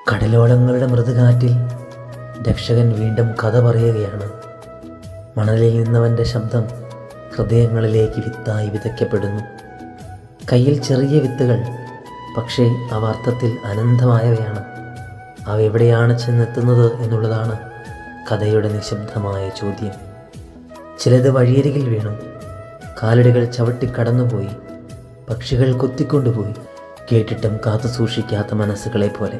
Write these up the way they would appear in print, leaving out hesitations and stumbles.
കടലോളങ്ങളുടെ മൃദുകാറ്റിൽ രക്ഷകൻ വീണ്ടും കഥ പറയുകയാണ്. മണലിൽ നിന്നവൻ്റെ ശബ്ദം ഹൃദയങ്ങളിലേക്ക് വിത്തായി വിതയ്ക്കപ്പെടുന്നു. കയ്യിൽ ചെറിയ വിത്തുകൾ, പക്ഷേ അവ അർത്ഥത്തിൽ അനന്തമായവയാണ്. അവ എവിടെയാണ് ചെന്നെത്തുന്നത് എന്നുള്ളതാണ് കഥയുടെ നിശബ്ദമായ ചോദ്യം. ചിലത് വഴിയരികിൽ വീണു, കാലടികൾ ചവിട്ടിക്കടന്നുപോയി, പക്ഷികൾ കൊത്തിക്കൊണ്ടുപോയി, കേട്ടിട്ടും കാത്തു സൂക്ഷിക്കാത്ത മനസ്സുകളെ പോലെ.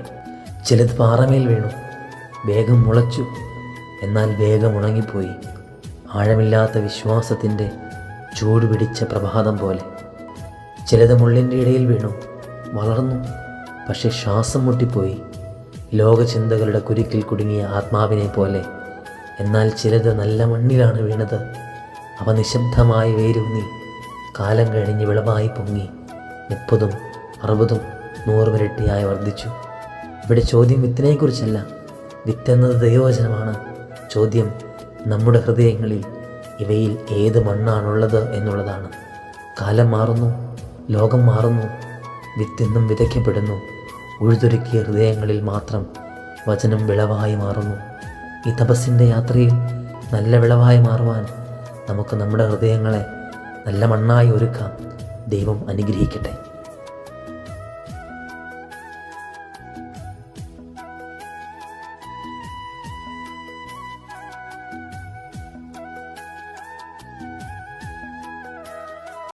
ചിലത് പാറമേൽ വീണു, വേഗം മുളച്ചു, എന്നാൽ വേഗം ഉണങ്ങിപ്പോയി, ആഴമില്ലാത്ത വിശ്വാസത്തിൻ്റെ ചൂടുപിടിച്ച പ്രഭാതം പോലെ. ചിലത് മുള്ളിൻ്റെ ഇടയിൽ വീണു, വളർന്നു, പക്ഷെ ശ്വാസം മുട്ടിപ്പോയി, ലോകചിന്തകളുടെ കുരുക്കിൽ കുടുങ്ങിയ ആത്മാവിനെ പോലെ. എന്നാൽ ചിലത് നല്ല മണ്ണിലാണ് വീണത്. അവ നിശബ്ദമായി വേരൂന്നി കാലം കഴിഞ്ഞ് വിളവായി പൊങ്ങി 30, 60, 100 ഇരട്ടിയായി വർദ്ധിച്ചു. ഇവിടെ ചോദ്യം വിത്തിനെക്കുറിച്ചല്ല, വിത്തെന്നത് ദൈവവചനമാണ്. ചോദ്യം നമ്മുടെ ഹൃദയങ്ങളിൽ ഇവയിൽ ഏത് മണ്ണാണുള്ളത് എന്നുള്ളതാണ്. കാലം മാറുന്നു, ലോകം മാറുന്നു, വിത്തെന്നും വിതയ്ക്കപ്പെടുന്നു. ഉഴുതൊരുക്കിയ ഹൃദയങ്ങളിൽ മാത്രം വചനം വിളവായി മാറുന്നു. ഈ തപസ്സിൻ്റെ യാത്രയിൽ നല്ല വിളവായി മാറുവാൻ നമുക്ക് നമ്മുടെ ഹൃദയങ്ങളെ നല്ല മണ്ണായി ഒരുക്കാം. ദൈവം അനുഗ്രഹിക്കട്ടെ.